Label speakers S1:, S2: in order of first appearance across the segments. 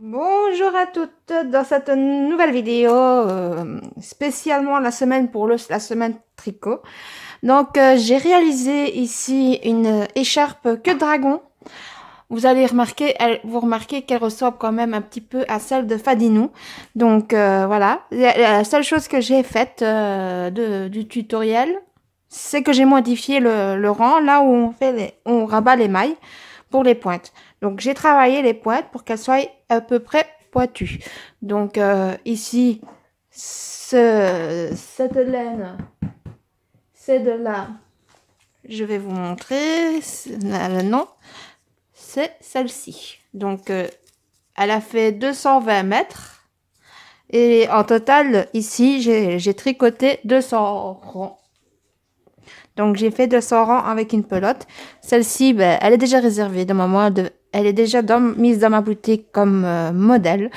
S1: Bonjour à toutes dans cette nouvelle vidéo spécialement la semaine pour la semaine tricot. Donc j'ai réalisé ici une écharpe queue de dragon. Vous allez remarquer, vous remarquez qu'elle ressemble quand même un petit peu à celle de Fadinou. Donc voilà, la seule chose que j'ai faite du tutoriel, c'est que j'ai modifié le rang là où on rabat les mailles pour les pointes. Donc j'ai travaillé les pointes pour qu'elles soient à peu près pointues. Donc ici, cette laine, c'est de là. Je vais vous montrer le nom. C'est celle-ci. Donc elle a fait 220 mètres. Et en total, ici, j'ai tricoté 200 rangs. Donc j'ai fait 200 rangs avec une pelote. Celle-ci, ben, elle est déjà réservée de moi. Elle est déjà mise dans ma boutique comme modèle.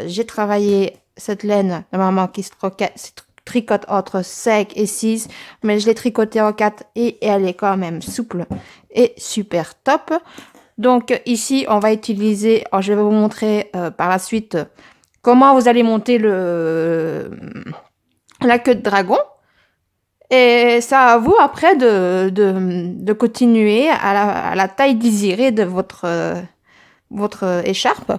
S1: J'ai travaillé cette laine de maman qui se tricote entre 5 et 6. Mais je l'ai tricotée en 4 et elle est quand même souple et super top. Donc ici, on va utiliser, alors, je vais vous montrer par la suite comment vous allez monter la queue de dragon. Et c'est à vous après de continuer à la taille désirée de votre écharpe.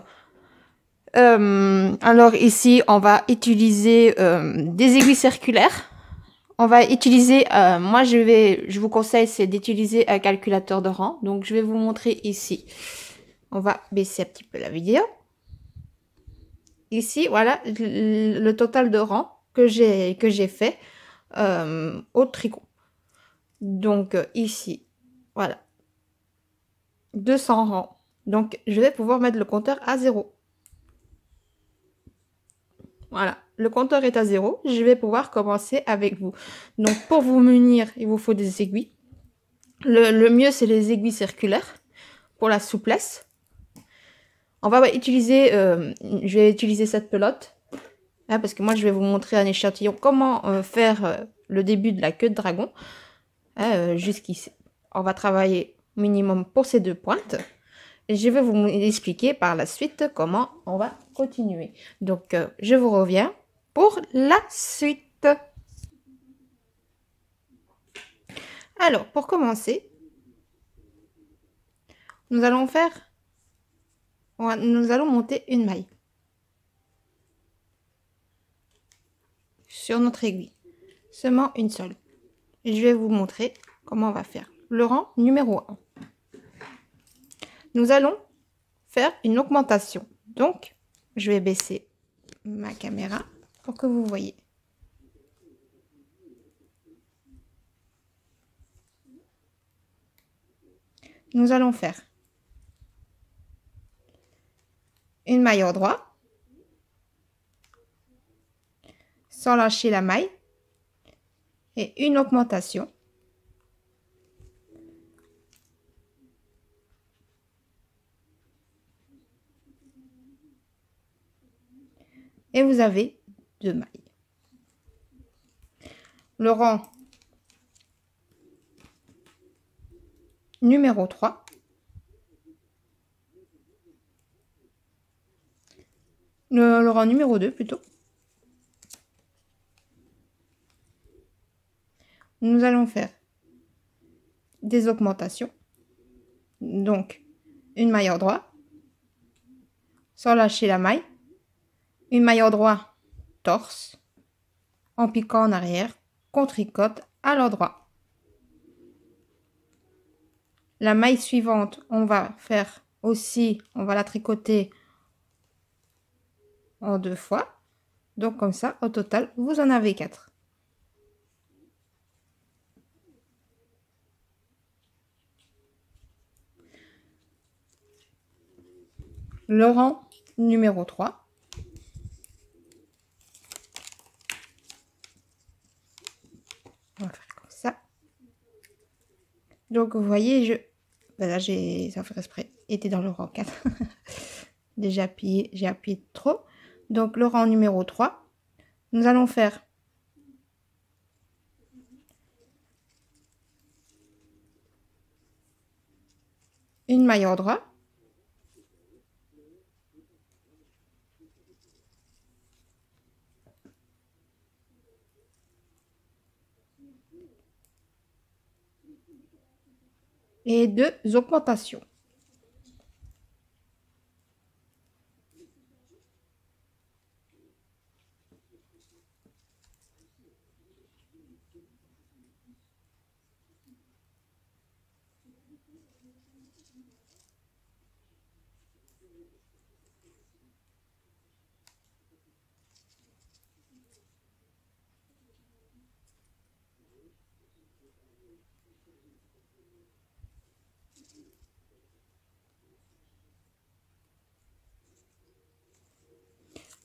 S1: Alors ici, on va utiliser des aiguilles circulaires. On va utiliser, moi je vous conseille c'est d'utiliser un calculateur de rang. Donc je vais vous montrer ici. On va baisser un petit peu la vidéo. Ici, voilà le total de rangs que j'ai fait au tricot. Donc ici, voilà, 200 rangs. Donc je vais pouvoir mettre le compteur à 0. Voilà, le compteur est à 0. Je vais pouvoir commencer avec vous. Donc pour vous munir, il vous faut des aiguilles. Le mieux, c'est les aiguilles circulaires pour la souplesse. On va utiliser, je vais utiliser cette pelote. Hein, parce que moi, je vais vous montrer un échantillon comment faire le début de la queue de dragon. Hein, jusqu'ici. On va travailler minimum pour ces deux pointes. Et je vais vous expliquer par la suite comment on va continuer. Donc, je vous reviens pour la suite. Alors, pour commencer, nous allons monter une maille sur notre aiguille. Seulement une seule. Et je vais vous montrer comment on va faire. Le rang numéro 1. Nous allons faire une augmentation. Donc, je vais baisser ma caméra pour que vous voyez. Nous allons faire une maille au droit, sans lâcher la maille, et une augmentation. Et vous avez deux mailles. Le rang numéro 3. Le rang numéro 2 plutôt. Nous allons faire des augmentations. Donc, une maille au droit, sans lâcher la maille, une maille au droit torse, en piquant en arrière, qu'on tricote à l'endroit. La maille suivante, on va faire aussi, on va la tricoter en 2 fois. Donc comme ça, au total, vous en avez 4. Le rang numéro 3. On va faire comme ça. Donc vous voyez, ben là j'ai, ça fait exprès, été dans le rang 4. Déjà appuyé, j'ai appuyé trop. Donc le rang numéro 3, nous allons faire une maille au droit, et 2 augmentations.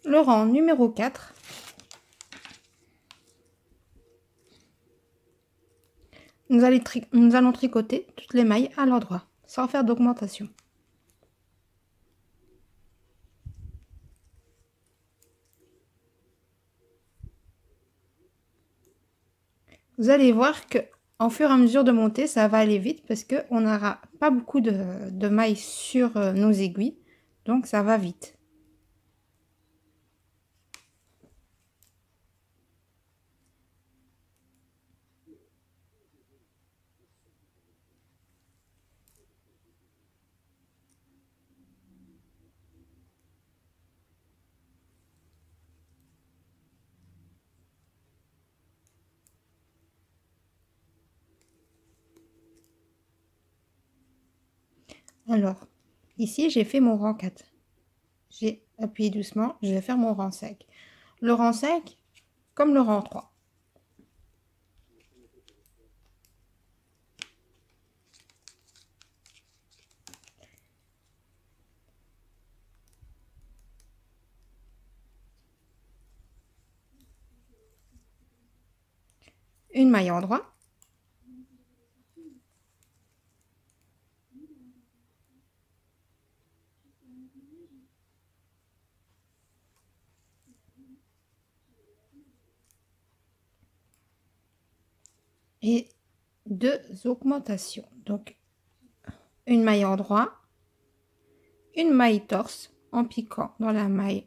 S1: Le rang numéro 4. Nous allons tricoter toutes les mailles à l'endroit, sans faire d'augmentation. Vous allez voir que en fur et à mesure de monter, ça va aller vite parce qu'on n'aura pas beaucoup de mailles sur nos aiguilles. Donc ça va vite. Alors, ici, j'ai fait mon rang 4. J'ai appuyé doucement, je vais faire mon rang 5. Le rang 5, comme le rang 3. Une maille en endroit. Et 2 augmentations. Donc, une maille en endroit, une maille torse en piquant dans la maille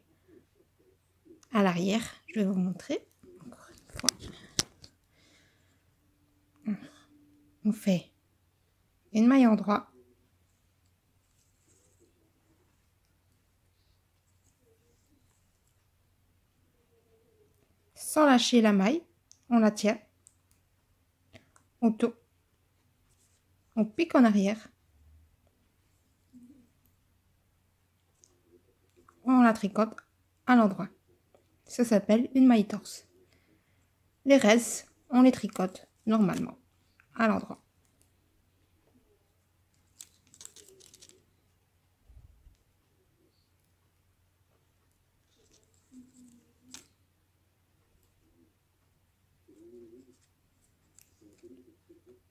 S1: à l'arrière. Je vais vous montrer encore une fois. On fait une maille en endroit, sans lâcher la maille, on la tient, on pique en arrière, on la tricote à l'endroit. Ça s'appelle une maille torse. Les restes, on les tricote normalement à l'endroit.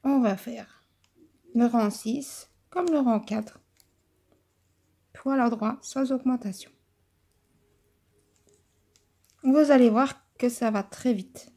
S1: On va faire le rang 6 comme le rang 4 pour à l'endroit sans augmentation. Vous allez voir que ça va très vite.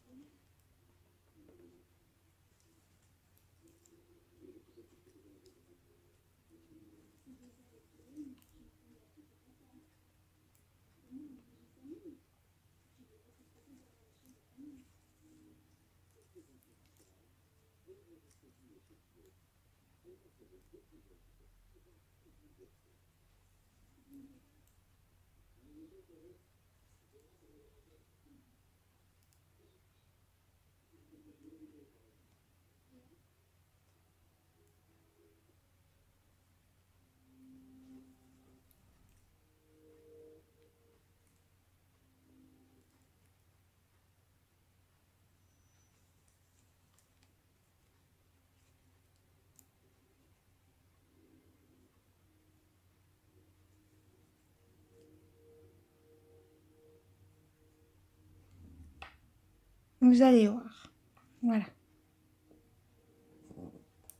S1: Vous allez voir. Voilà.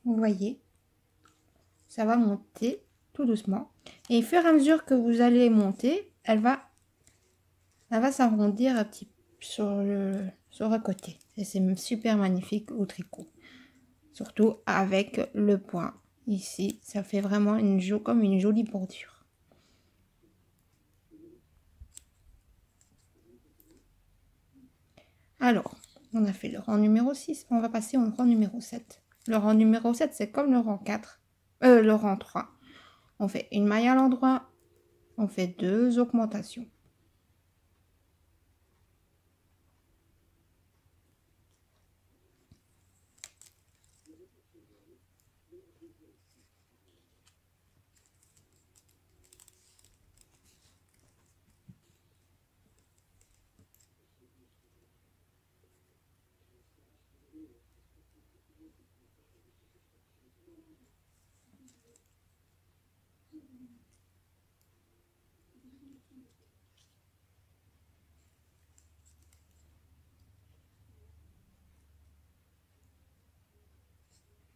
S1: Vous voyez, ça va monter tout doucement. Et au fur et à mesure que vous allez monter, elle va s'arrondir un petit peu sur le côté. Et c'est super magnifique au tricot. Surtout avec le point. Ici, ça fait vraiment comme une jolie bordure. Alors, on a fait le rang numéro 6. On va passer au rang numéro 7. Le rang numéro 7, c'est comme le rang 4. Le rang 3. On fait une maille à l'endroit. On fait 2 augmentations.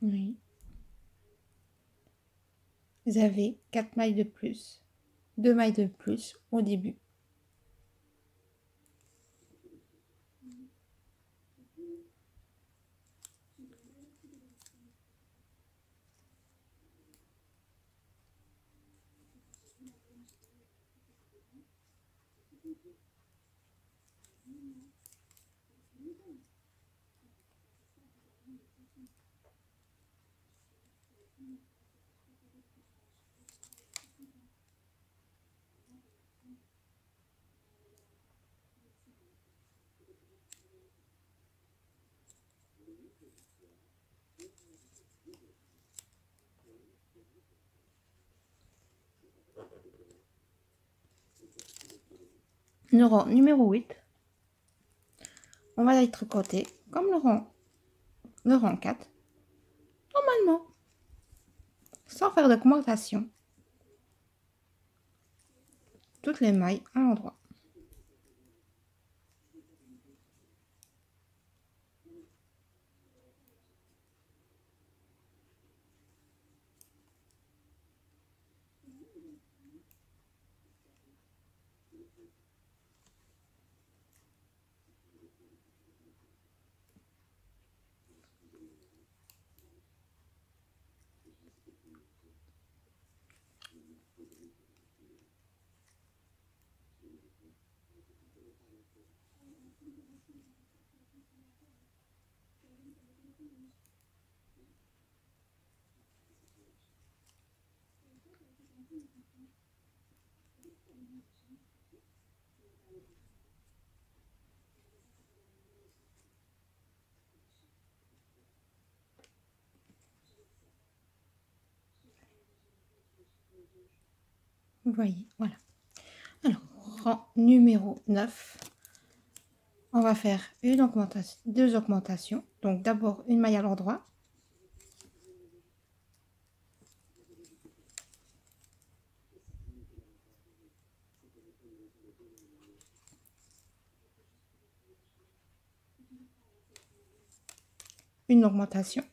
S1: Oui. Vous avez 4 mailles de plus. 2 mailles de plus au début. Le rang numéro 8. On va les tricoter comme le rang 4. Normalement. Sans faire d'augmentation. Toutes les mailles à l'endroit. Vous voyez, voilà. Alors, rang numéro 9. On va faire une augmentation, 2 augmentations. Donc, d'abord une maille à l'endroit. Une augmentation.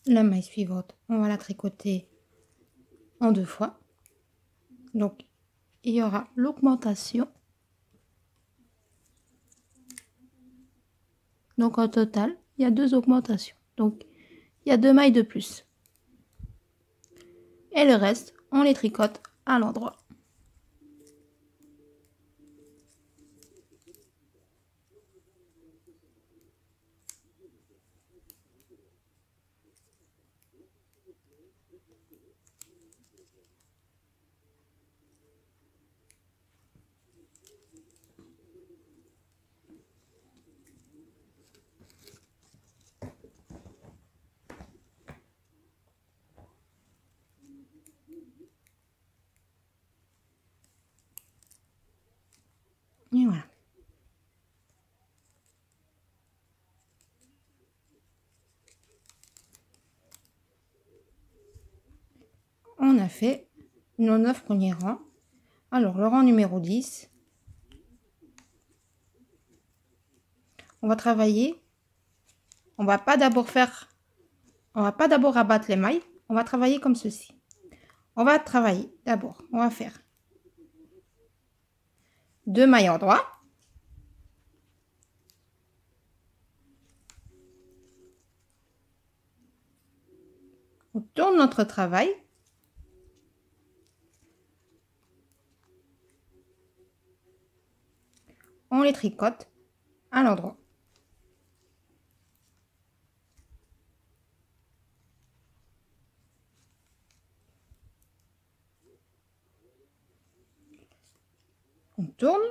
S1: La maille suivante, on va la tricoter en 2 fois. Donc, il y aura l'augmentation. Donc, en total, il y a 2 augmentations. Donc, il y a 2 mailles de plus. Et le reste, on les tricote à l'endroit. Et voilà. On a fait nos 9 premiers rangs. Alors, le rang numéro 10. On va travailler. On va pas d'abord abattre les mailles. On va travailler comme ceci. On va faire 2 mailles en droit. On tourne notre travail. On les tricote à l'endroit. On tourne.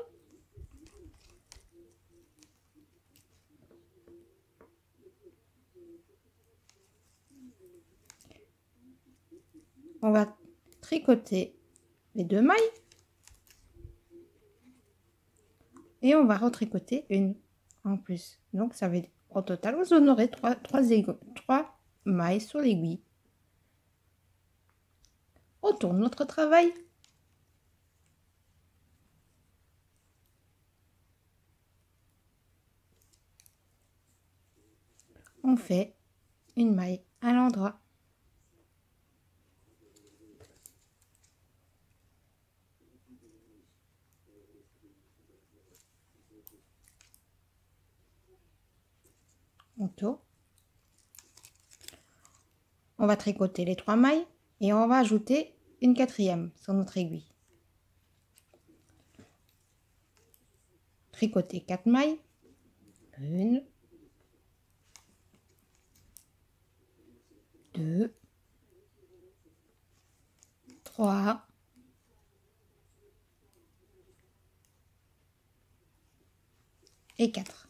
S1: On va tricoter les 2 mailles. Et on va retricoter une en plus. Donc ça veut dire au total, vous en aurez 3 mailles sur l'aiguille. On tourne notre travail. On fait une maille à l'endroit. On tourne. On va tricoter les 3 mailles et on va ajouter une 4e sur notre aiguille. Tricoter 4 mailles. 1, 2, 3, 4.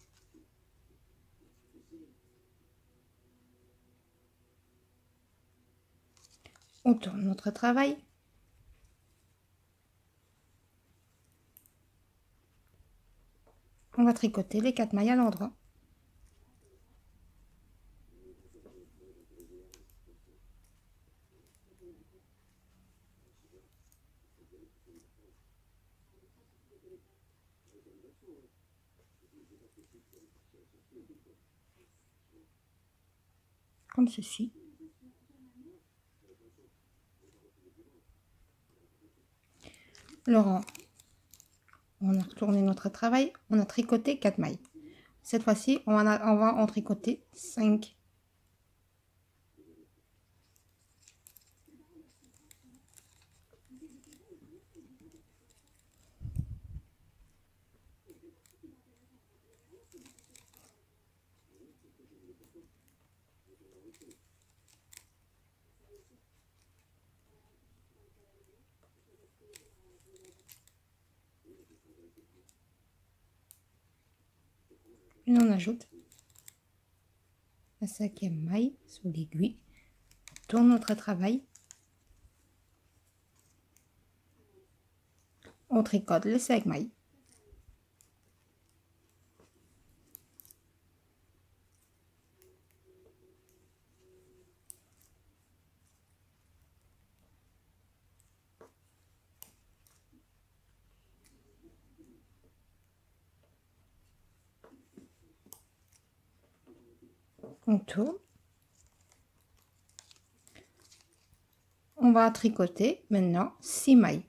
S1: On tourne notre travail. On va tricoter les 4 mailles à l'endroit. Comme ceci. Laurent, on a retourné notre travail, on a tricoté 4 mailles. Cette fois-ci, on va en tricoter 5. Et on ajoute la 5e maille sous l'aiguille. On tourne notre travail. On tricote les 5 mailles. On tourne. On va tricoter maintenant 6 mailles.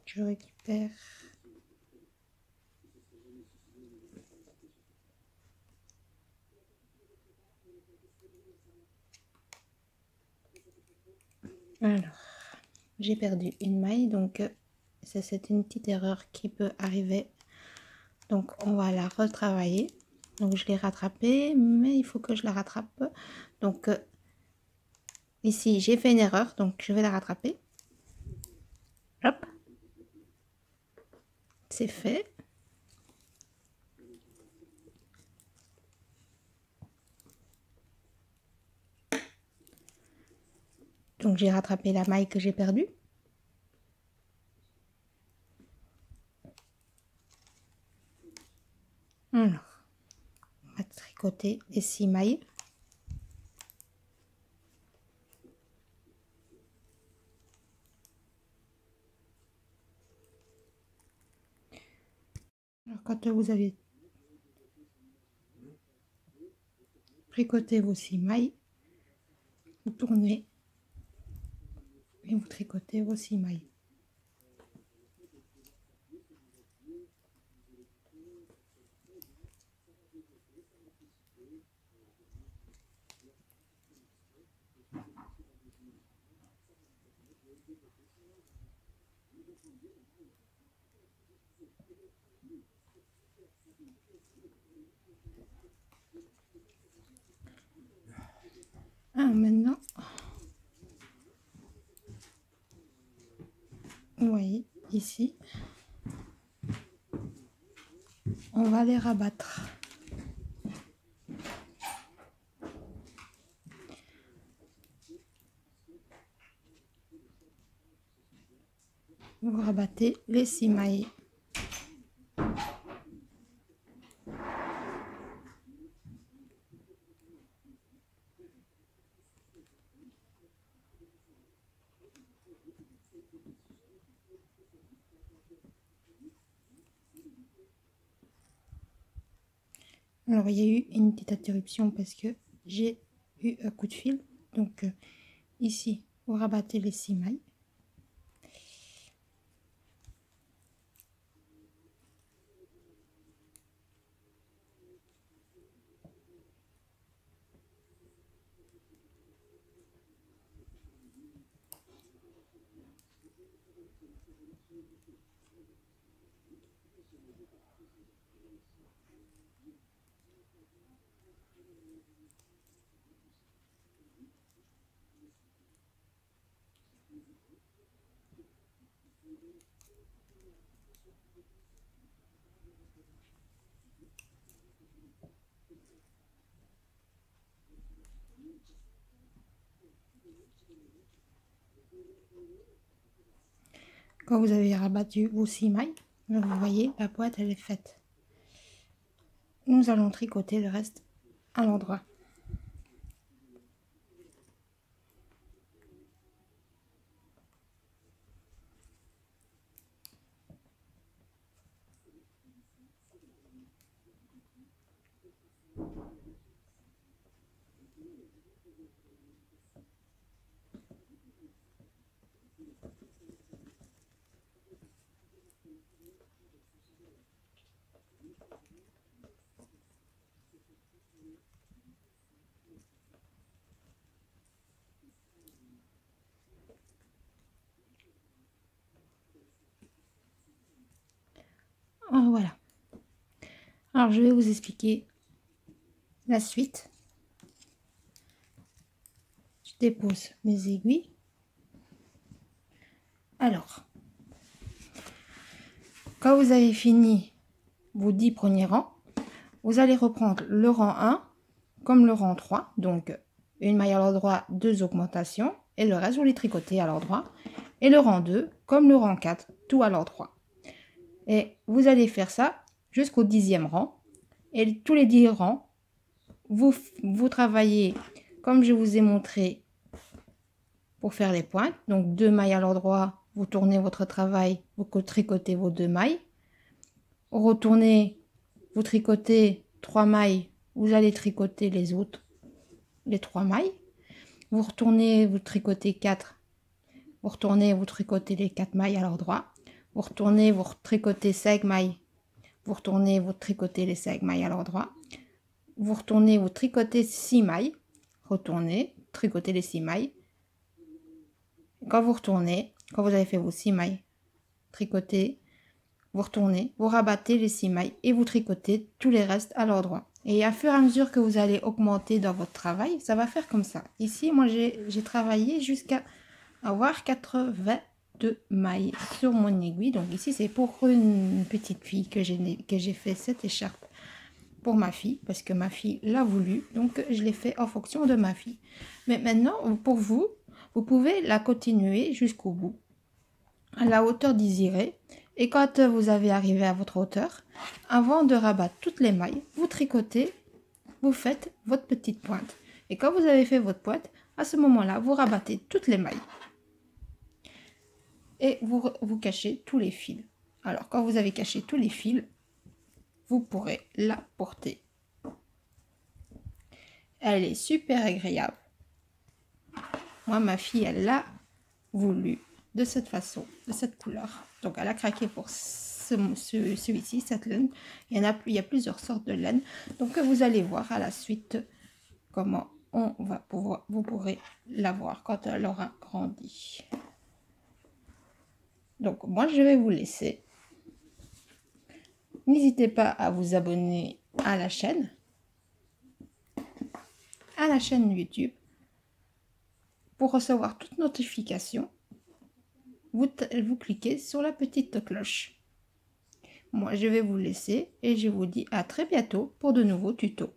S1: Je récupère. Alors, j'ai perdu une maille, donc c'est une petite erreur qui peut arriver. Donc, on va la retravailler. Donc, je l'ai rattrapée, mais il faut que je la rattrape. Donc, ici, j'ai fait une erreur, donc je vais la rattraper. Hop. C'est fait. Donc, j'ai rattrapé la maille que j'ai perdue. Alors, on va tricoter les 6 mailles. Alors, quand vous avez tricoté vos 6 mailles,
S2: vous tournez et vous tricotez vos 6 mailles. Maintenant, vous voyez ici, on va les rabattre. Vous rabattez les 6 mailles. Alors, il y a eu une petite interruption parce que j'ai eu un coup de fil. Donc, ici, vous rabattez les 6 mailles. Quand vous avez rabattu vos 6 mailles, vous voyez, la boîte, elle est faite. Nous allons tricoter le reste à l'endroit. Voilà. Alors, je vais vous expliquer la suite. Je dépose mes aiguilles. Alors, quand vous avez fini vos 10 premiers rangs, vous allez reprendre le rang 1 comme le rang 3. Donc, une maille à l'endroit, 2 augmentations. Et le reste, vous les tricotez à l'endroit. Et le rang 2 comme le rang 4, tout à l'endroit. Et vous allez faire ça jusqu'au 10e rang. Et tous les 10 rangs, vous travaillez comme je vous ai montré pour faire les pointes. Donc 2 mailles à l'endroit, vous tournez votre travail, vous tricotez vos 2 mailles. Retournez, vous tricotez 3 mailles, vous allez tricoter les autres, les 3 mailles. Vous retournez, vous tricotez 4, vous retournez, vous tricotez les 4 mailles à l'endroit. Vous retournez, vous tricotez 5 mailles, vous retournez, vous tricotez les 5 mailles à l'endroit. Vous retournez, vous tricotez 6 mailles, retournez, tricotez les 6 mailles. Quand vous retournez, quand vous avez fait vos 6 mailles, tricotez, vous retournez, vous rabattez les 6 mailles et vous tricotez tous les restes à l'endroit. Et à fur et à mesure que vous allez augmenter dans votre travail, ça va faire comme ça. Ici, moi, j'ai travaillé jusqu'à avoir 82 mailles sur mon aiguille. Donc ici, c'est pour une petite fille que j'ai fait cette écharpe pour ma fille, parce que ma fille l'a voulu. Donc, je l'ai fait en fonction de ma fille. Mais maintenant, pour vous, vous pouvez la continuer jusqu'au bout, à la hauteur désirée. Et quand vous avez arrivé à votre hauteur, avant de rabattre toutes les mailles, vous tricotez, vous faites votre petite pointe. Et quand vous avez fait votre pointe, à ce moment-là, vous rabattez toutes les mailles. Et vous cachez tous les fils. Alors, quand vous avez caché tous les fils, vous pourrez la porter. Elle est super agréable. Moi, ma fille, elle l'a voulu de cette façon, de cette couleur. Donc, elle a craqué pour celui-ci, cette laine. Il y a plusieurs sortes de laine. Donc, vous allez voir à la suite comment vous pourrez la voir quand elle aura grandi. Donc, moi, je vais vous laisser. N'hésitez pas à vous abonner à la chaîne YouTube pour recevoir toute notification. Vous cliquez sur la petite cloche. Moi, je vais vous laisser et je vous dis à très bientôt pour de nouveaux tutos.